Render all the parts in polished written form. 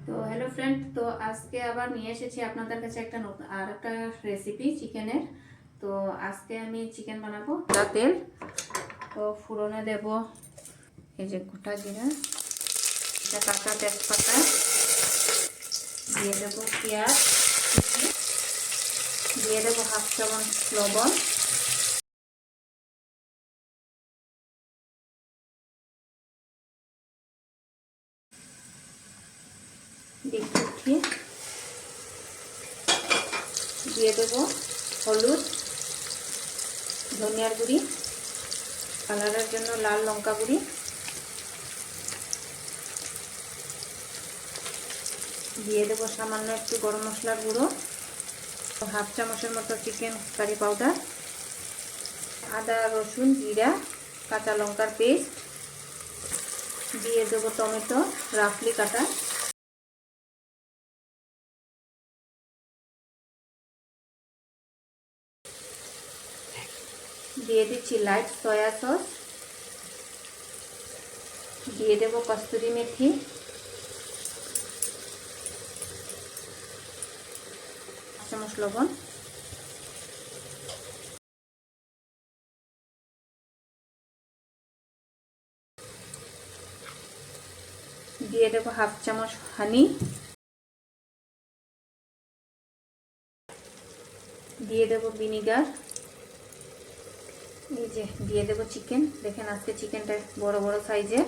তো hello friend, তো আজকে আবার নিয়ে এসেছি আপনাদের কাছে একটা নতুন একটা রেসিপি চিকেনের। তো আজকে আমি চিকেন বানাবো। তেল, তো ফোড়নে দেব এই যে গোটা জিরা, এটা কাঁচা তেজপাতা, দিয়ে দেবো পেঁয়াজ, দিয়ে দেবো 1/2 চামচ লবণ, দিয়ে দেবো হলুদ, ধনিয়ার গুঁড়ি, কালারের জন্য লাল লঙ্কা গুঁড়ি, দিয়ে দেবো সামান্য একটু গরম মশলার গুঁড়ো, 1/2 চামচের মতো চিকেন কারি পাউডার, আদা রসুন জিরা কাঁচা লঙ্কার পেস্ট, দিয়ে দেবো টমেটো রাফলি কাটা, দিয়ে দিচ্ছি লাইট সয়া সস, দিয়ে দেবো কস্তুরি মেথি, 1 চামচ লবণ, দিয়ে দেবো 1/2 চামচ হানি, দিয়ে দেবো ভিনিগার, এই যে দিয়ে দেবো চিকেন। দেখেন আজকে চিকেনটা বড় বড় সাইজের।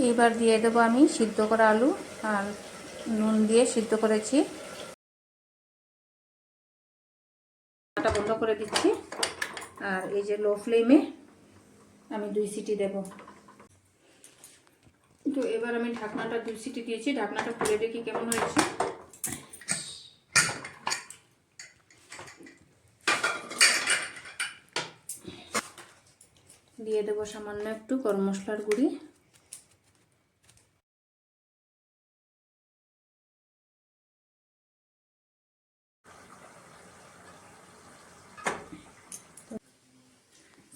এবার দিয়ে দেবো আমি সিদ্ধ করা আলু আর নুন দিয়ে সিদ্ধ করেছি। ঢাকনাটা বন্ধ করে দিচ্ছি, আর এই যে লো ফ্লেমে আমি 2 সিটি দেব। তো এবার আমি ঢাকনাটা 2 সিটি দিয়েছি, ঢাকনাটা খুলে দেখি কেমন হয়েছে। দিয়ে দেবো সামান্য একটু গরম মশলার গুঁড়ি,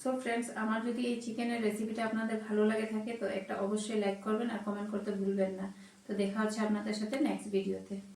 সো ফ্রেন্ডস, আমার যদি এই চিকেনের রেসিপিটা আপনাদের ভালো লাগে থাকে তো একটা অবশ্যই লাইক করবেন আর কমেন্ট করতে ভুলবেন না। তো দেখা হচ্ছে আপনাদের সাথে নেক্সট ভিডিওতে।